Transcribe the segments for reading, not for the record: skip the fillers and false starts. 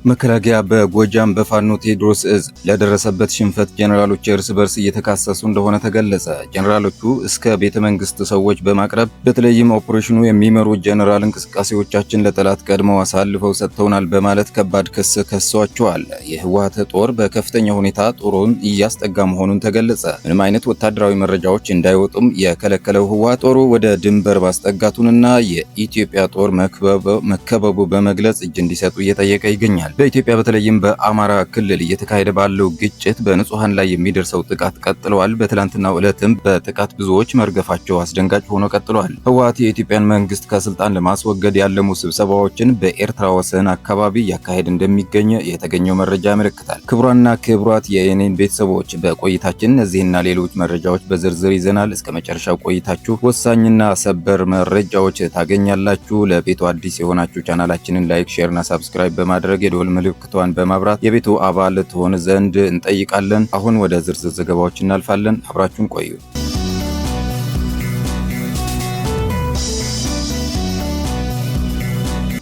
መከላከያ በጎጃም በፋኖ ቴዎድሮስ እዝ ለደረሰበት ሽንፈት ጄኔራሎች እርስ በርስ እየተካሰሱ እንደሆነ ተገለጸ። ጄኔራሎቹ እስከ ቤተ መንግስት ሰዎች በማቅረብ በተለይም ኦፕሬሽኑ የሚመሩ ጄኔራል እንቅስቃሴዎቻችን ለጠላት ቀድመው አሳልፈው ሰጥተውናል በማለት ከባድ ክስ ከሰዋቸዋል። የህወሓት ጦር በከፍተኛ ሁኔታ ጦሩን እያስጠጋ መሆኑን ተገለጸ። ምንም አይነት ወታደራዊ መረጃዎች እንዳይወጡም የከለከለው ህወሓት ጦሩ ወደ ድንበር ማስጠጋቱንና የኢትዮጵያ ጦር መከበቡ በመግለጽ እጅ እንዲሰጡ እየጠየቀ ይገኛል። በኢትዮጵያ በተለይም በአማራ ክልል እየተካሄደ ባለው ግጭት በንጹሃን ላይ የሚደርሰው ጥቃት ቀጥሏል። በትላንትናው ዕለትም በጥቃት ብዙዎች መርገፋቸው አስደንጋጭ ሆኖ ቀጥሏል። ህወሓት የኢትዮጵያን መንግስት ከስልጣን ለማስወገድ ያለሙ ስብሰባዎችን በኤርትራ ወሰን አካባቢ እያካሄደ እንደሚገኝ የተገኘው መረጃ ያመለክታል። ክቡራንና ክቡራት የኔን ቤተሰቦች በቆይታችን እነዚህና ሌሎች መረጃዎች በዝርዝር ይዘናል። እስከ መጨረሻው ቆይታችሁ ወሳኝና ሰበር መረጃዎች ታገኛላችሁ። ለቤቱ አዲስ የሆናችሁ ቻናላችንን ላይክ፣ ሼር እና ሰብስክራይብ በማድረግ የደወል ምልክቷን በማብራት የቤቱ አባል ትሆን ዘንድ እንጠይቃለን። አሁን ወደ ዝርዝር ዘገባዎች እናልፋለን። አብራችሁን ቆዩ።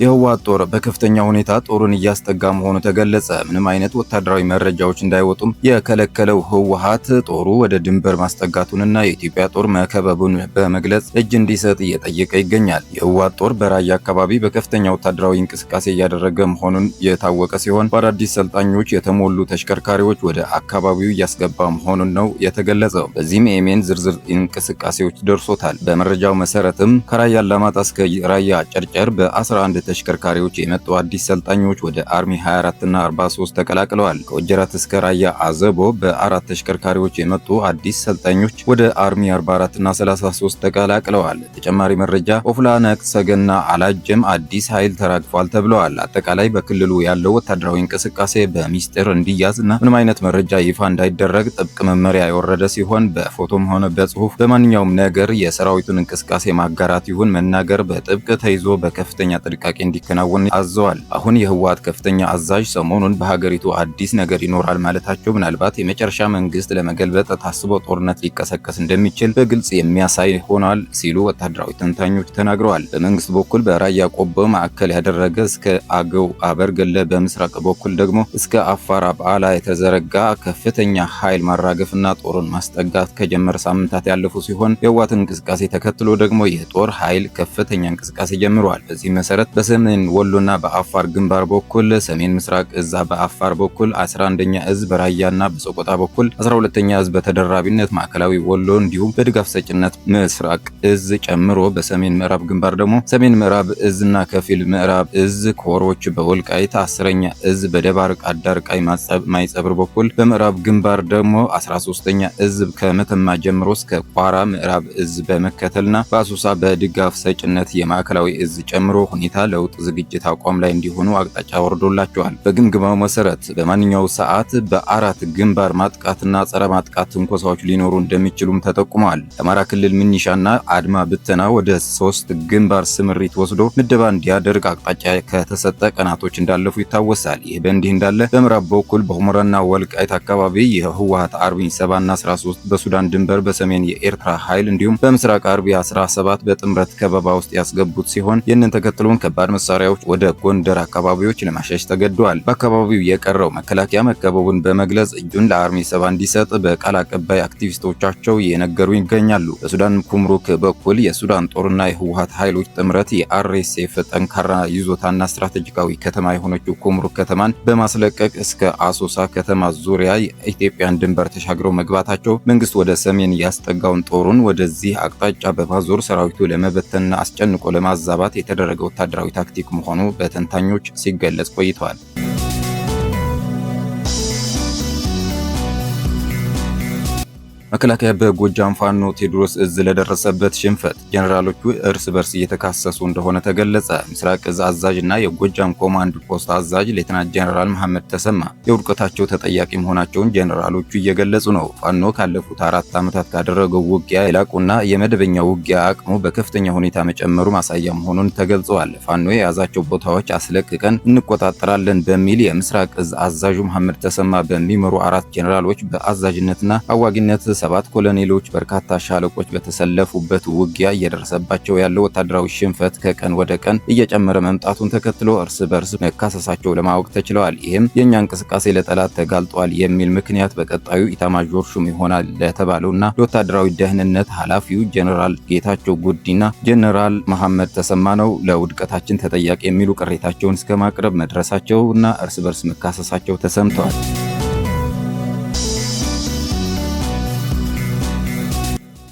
የህወሓት ጦር በከፍተኛ ሁኔታ ጦሩን እያስጠጋ መሆኑ ተገለጸ። ምንም አይነት ወታደራዊ መረጃዎች እንዳይወጡም የከለከለው ህወሓት ጦሩ ወደ ድንበር ማስጠጋቱንና የኢትዮጵያ ጦር መከበቡን በመግለጽ እጅ እንዲሰጥ እየጠየቀ ይገኛል። የህወሓት ጦር በራያ አካባቢ በከፍተኛ ወታደራዊ እንቅስቃሴ እያደረገ መሆኑን የታወቀ ሲሆን በአዳዲስ ሰልጣኞች የተሞሉ ተሽከርካሪዎች ወደ አካባቢው እያስገባ መሆኑን ነው የተገለጸው። በዚህም የሜን ዝርዝር እንቅስቃሴዎች ደርሶታል። በመረጃው መሰረትም ከራያ አላማጣ እስከ ራያ ጨርጨር በ11 ተሽከርካሪዎች የመጡ አዲስ ሰልጣኞች ወደ አርሚ 24 እና 43 ተቀላቅለዋል። ከወጀራት እስከ ራያ አዘቦ በ4 ተሽከርካሪዎች የመጡ አዲስ ሰልጣኞች ወደ አርሚ 44 እና 33 ተቀላቅለዋል። ተጨማሪ መረጃ ኦፍላ፣ ነቅሰገና አላጀም አዲስ ኃይል ተራግፏል ተብለዋል። አጠቃላይ በክልሉ ያለው ወታደራዊ እንቅስቃሴ በሚስጥር እንዲያዝ እና ምንም አይነት መረጃ ይፋ እንዳይደረግ ጥብቅ መመሪያ የወረደ ሲሆን በፎቶም ሆነ በጽሁፍ በማንኛውም ነገር የሰራዊቱን እንቅስቃሴ ማጋራት ይሁን መናገር በጥብቅ ተይዞ በከፍተኛ ጥንቃቄ እንዲከናወን አዘዋል። አሁን የህወሓት ከፍተኛ አዛዥ ሰሞኑን በሀገሪቱ አዲስ ነገር ይኖራል ማለታቸው ምናልባት የመጨረሻ መንግስት ለመገልበጥ ታስቦ ጦርነት ሊቀሰቀስ እንደሚችል በግልጽ የሚያሳይ ሆኗል ሲሉ ወታደራዊ ተንታኞች ተናግረዋል። በመንግስት በኩል በራያ ቆቦ ማዕከል ያደረገ እስከ አገው አበርገለ፣ በምስራቅ በኩል ደግሞ እስከ አፋር አብዓላ የተዘረጋ ከፍተኛ ኃይል ማራገፍና ጦሩን ማስጠጋት ከጀመረ ሳምንታት ያለፉ ሲሆን የህወሓትን እንቅስቃሴ ተከትሎ ደግሞ የጦር ኃይል ከፍተኛ እንቅስቃሴ ጀምሯል። በዚህ መሰረት በሰሜን ወሎና በአፋር ግንባር በኩል ሰሜን ምስራቅ እዝ በአፋር በኩል 11ኛ እዝ በራያና በሰቆጣ በኩል 12ኛ እዝ በተደራቢነት ማዕከላዊ ወሎ እንዲሁም በድጋፍ ሰጭነት ምስራቅ እዝ ጨምሮ በሰሜን ምዕራብ ግንባር ደግሞ ሰሜን ምዕራብ እዝና ከፊል ምዕራብ እዝ ኮሮች በወልቃይት 10ኛ እዝ በደባርቅ አዳርቃይ ማይጸብር በኩል በምዕራብ ግንባር ደግሞ 13ኛ እዝ ከመተማ ጀምሮ እስከ ቋራ ምዕራብ እዝ በመከተልና በአሶሳ በድጋፍ ሰጭነት የማዕከላዊ እዝ ጨምሮ ሁኔታ ለውጥ ዝግጅት አቋም ላይ እንዲሆኑ አቅጣጫ ወርዶላቸዋል። በግምገማው መሰረት በማንኛው ሰዓት በአራት ግንባር ማጥቃትና ጸረ ማጥቃት ትንኮሳዎች ሊኖሩ እንደሚችሉም ተጠቁመዋል። የአማራ ክልል ሚኒሻና አድማ ብተና ወደ 3 ግንባር ስምሪት ወስዶ ምደባ እንዲያደርግ አቅጣጫ ከተሰጠ ቀናቶች እንዳለፉ ይታወሳል። ይህ በእንዲህ እንዳለ በምዕራብ በኩል በሁመራና ወልቃይት አካባቢ የህወሓት አርቢ 7 እና 13 በሱዳን ድንበር በሰሜን የኤርትራ ኃይል እንዲሁም በምስራቅ አርቢ 17 በጥምረት ከበባ ውስጥ ያስገቡት ሲሆን ይህንን ተከትሎን ከባድ መሳሪያዎች ወደ ጎንደር አካባቢዎች ለማሸሽ ተገደዋል። በአካባቢው የቀረው መከላከያ መከበቡን በመግለጽ እጁን ለአርሚ 7 እንዲሰጥ በቃል አቀባይ አክቲቪስቶቻቸው እየነገሩ ይገኛሉ። በሱዳን ኩምሩክ በኩል የሱዳን ጦርና የህወሓት ኃይሎች ጥምረት የአርኤስኤፍ ጠንካራ ይዞታና ስትራቴጂካዊ ከተማ የሆነችው ኩምሩክ ከተማን በማስለቀቅ እስከ አሶሳ ከተማ ዙሪያ የኢትዮጵያን ድንበር ተሻግረው መግባታቸው መንግስት ወደ ሰሜን ያስጠጋውን ጦሩን ወደዚህ አቅጣጫ በማዞር ሰራዊቱ ለመበተንና አስጨንቆ ለማዛባት የተደረገ ወታደራዊ ታክቲክ መሆኑ በተንታኞች ሲገለጽ ቆይተዋል። መከላከያ በጎጃም ፋኖ ቴዎድሮስ እዝ ለደረሰበት ሽንፈት ጄኔራሎቹ እርስ በርስ እየተካሰሱ እንደሆነ ተገለጸ። ምስራቅ እዝ አዛዥ እና የጎጃም ኮማንድ ፖስት አዛዥ ሌተናንት ጄኔራል መሐመድ ተሰማ የውድቀታቸው ተጠያቂ መሆናቸውን ጄኔራሎቹ እየገለጹ ነው። ፋኖ ካለፉት 4 ዓመታት ካደረገው ውጊያ የላቁና የመደበኛ ውጊያ አቅሙ በከፍተኛ ሁኔታ መጨመሩ ማሳያ መሆኑን ተገልጸዋል። ፋኖ የያዛቸው ቦታዎች አስለቅቀን እንቆጣጠራለን በሚል የምስራቅ እዝ አዛዡ መሐመድ ተሰማ በሚመሩ 4 ጄኔራሎች በአዛዥነትና አዋጊነት 7 ኮሎኔሎች በርካታ ሻለቆች በተሰለፉበት ውጊያ እየደረሰባቸው ያለው ወታደራዊ ሽንፈት ከቀን ወደ ቀን እየጨመረ መምጣቱን ተከትሎ እርስ በርስ መካሰሳቸው ለማወቅ ተችለዋል። ይህም የእኛ እንቅስቃሴ ለጠላት ተጋልጧል የሚል ምክንያት በቀጣዩ ኢታማዦር ሹም ይሆናል ለተባለውና ለወታደራዊ ደህንነት ኃላፊው ጀነራል ጌታቸው ጉዲና ጀነራል መሐመድ ተሰማ ነው ለውድቀታችን ተጠያቂ የሚሉ ቅሬታቸውን እስከ ማቅረብ መድረሳቸው እና እርስ በርስ መካሰሳቸው ተሰምተዋል።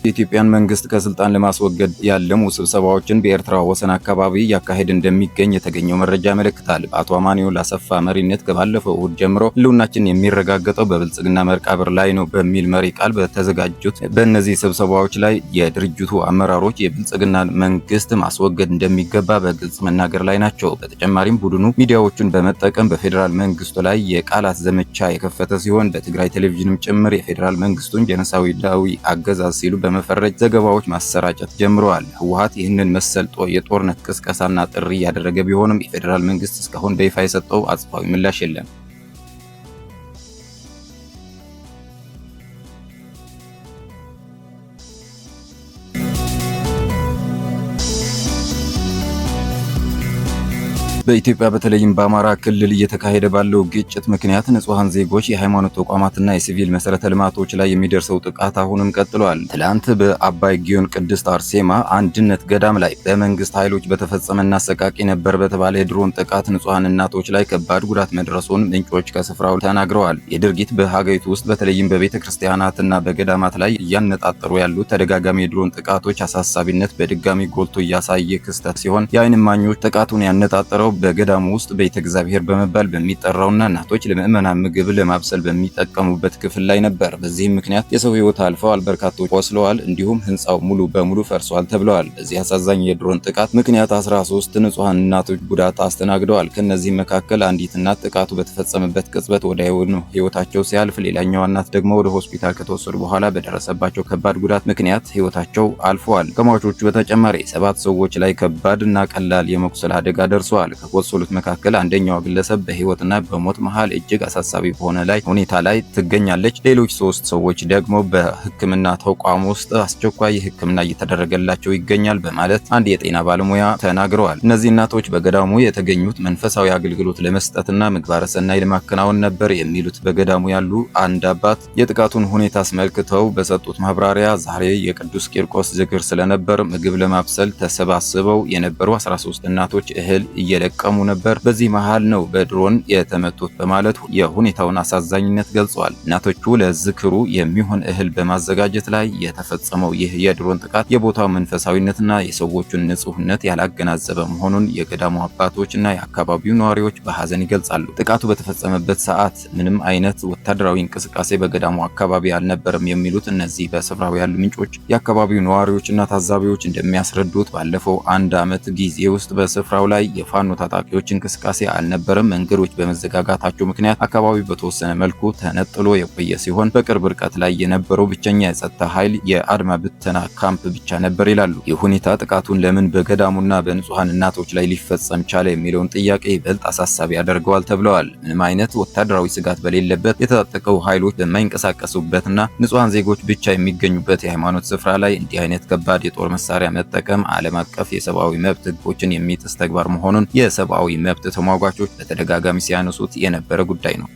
የኢትዮጵያን መንግስት ከስልጣን ለማስወገድ ያለሙ ስብሰባዎችን በኤርትራ ወሰን አካባቢ እያካሄደ እንደሚገኝ የተገኘው መረጃ ያመለክታል። በአቶ አማኑኤል አሰፋ መሪነት ከባለፈው እሁድ ጀምሮ ህልውናችን የሚረጋገጠው በብልጽግና መቃብር ላይ ነው በሚል መሪ ቃል በተዘጋጁት በእነዚህ ስብሰባዎች ላይ የድርጅቱ አመራሮች የብልጽግና መንግስት ማስወገድ እንደሚገባ በግልጽ መናገር ላይ ናቸው። በተጨማሪም ቡድኑ ሚዲያዎቹን በመጠቀም በፌዴራል መንግስቱ ላይ የቃላት ዘመቻ የከፈተ ሲሆን በትግራይ ቴሌቪዥንም ጭምር የፌዴራል መንግስቱን ጄኖሳይዳዊ አገዛዝ ሲሉ በመፈረጅ ዘገባዎች ማሰራጨት ጀምረዋል። ህወሓት ይህንን መሰል የጦርነት ቅስቀሳና ጥሪ ያደረገ ቢሆንም የፌዴራል መንግስት እስካሁን በይፋ የሰጠው አጽፋዊ ምላሽ የለም። በኢትዮጵያ በተለይም በአማራ ክልል እየተካሄደ ባለው ግጭት ምክንያት ንጹሃን ዜጎች፣ የሃይማኖት ተቋማትና የሲቪል መሰረተ ልማቶች ላይ የሚደርሰው ጥቃት አሁንም ቀጥሏል። ትላንት በአባይ ጊዮን ቅድስት አርሴማ አንድነት ገዳም ላይ በመንግስት ኃይሎች በተፈጸመና አሰቃቂ ነበር በተባለ የድሮን ጥቃት ንጹሃን እናቶች ላይ ከባድ ጉዳት መድረሱን ምንጮች ከስፍራው ተናግረዋል። የድርጊት በሀገሪቱ ውስጥ በተለይም በቤተ ክርስቲያናትና በገዳማት ላይ እያነጣጠሩ ያሉት ተደጋጋሚ የድሮን ጥቃቶች አሳሳቢነት በድጋሚ ጎልቶ እያሳየ ክስተት ሲሆን የዓይን እማኞች ጥቃቱን ያነጣጠረው በገዳሙ ውስጥ ቤተ እግዚአብሔር በመባል በሚጠራውና እናቶች ለምዕመናን ምግብ ለማብሰል በሚጠቀሙበት ክፍል ላይ ነበር። በዚህም ምክንያት የሰው ህይወት አልፈዋል፣ በርካቶች ቆስለዋል፣ እንዲሁም ህንፃው ሙሉ በሙሉ ፈርሷል ተብለዋል። በዚህ አሳዛኝ የድሮን ጥቃት ምክንያት 13 ንጹሃን እናቶች ጉዳት አስተናግደዋል። ከነዚህ መካከል አንዲት እናት ጥቃቱ በተፈጸመበት ቅጽበት ወዲያውኑ ህይወታቸው ሲያልፍ፣ ሌላኛዋ እናት ደግሞ ወደ ሆስፒታል ከተወሰዱ በኋላ በደረሰባቸው ከባድ ጉዳት ምክንያት ህይወታቸው አልፈዋል። ከሟቾቹ በተጨማሪ 7 ሰዎች ላይ ከባድና ቀላል የመቁሰል አደጋ ደርሰዋል። ከቆሰሉት መካከል አንደኛዋ ግለሰብ በህይወትና በሞት መሃል እጅግ አሳሳቢ በሆነ ሁኔታ ላይ ትገኛለች። ሌሎች 3 ሰዎች ደግሞ በህክምና ተቋም ውስጥ አስቸኳይ ህክምና እየተደረገላቸው ይገኛል በማለት አንድ የጤና ባለሙያ ተናግረዋል። እነዚህ እናቶች በገዳሙ የተገኙት መንፈሳዊ አገልግሎት ለመስጠትና ምግባረ ሰናይ ለማከናወን ነበር የሚሉት በገዳሙ ያሉ አንድ አባት የጥቃቱን ሁኔታ አስመልክተው በሰጡት ማብራሪያ ዛሬ የቅዱስ ቂርቆስ ዝክር ስለነበር ምግብ ለማብሰል ተሰባስበው የነበሩ 13 እናቶች እህል እየለቀሙ ነበር። በዚህ መሃል ነው በድሮን የተመቱት በማለት የሁኔታውን አሳዛኝነት ገልጸዋል። እናቶቹ ለዝክሩ የሚሆን እህል በማዘጋጀት ላይ የተፈጸመው ይህ የድሮን ጥቃት የቦታው መንፈሳዊነትና የሰዎቹን ንጹህነት ያላገናዘበ መሆኑን የገዳሙ አባቶችና የአካባቢው ነዋሪዎች በሐዘን ይገልጻሉ። ጥቃቱ በተፈጸመበት ሰዓት ምንም አይነት ወታደራዊ እንቅስቃሴ በገዳሙ አካባቢ አልነበረም የሚሉት እነዚህ በስፍራው ያሉ ምንጮች የአካባቢው ነዋሪዎችና ታዛቢዎች እንደሚያስረዱት ባለፈው 1 ዓመት ጊዜ ውስጥ በስፍራው ላይ የፋኖ ታጣቂዎች እንቅስቃሴ አልነበረም። መንገዶች በመዘጋጋታቸው ምክንያት አካባቢው በተወሰነ መልኩ ተነጥሎ የቆየ ሲሆን በቅርብ ርቀት ላይ የነበረው ብቸኛ የጸጥታ ኃይል የአድማ ብተና ካምፕ ብቻ ነበር ይላሉ። ይህ ሁኔታ ጥቃቱን ለምን በገዳሙና በንጹሃን እናቶች ላይ ሊፈጸም ቻለ የሚለውን ጥያቄ ይበልጥ አሳሳቢ ያደርገዋል ተብለዋል። ምንም አይነት ወታደራዊ ስጋት በሌለበት የታጠቀው ኃይሎች በማይንቀሳቀሱበትና ንጹሃን ዜጎች ብቻ የሚገኙበት የሃይማኖት ስፍራ ላይ እንዲህ አይነት ከባድ የጦር መሳሪያ መጠቀም ዓለም አቀፍ የሰብአዊ መብት ህጎችን የሚጥስ ተግባር መሆኑን የሰብአዊ መብት ተሟጋቾች በተደጋጋሚ ሲያነሱት የነበረ ጉዳይ ነው።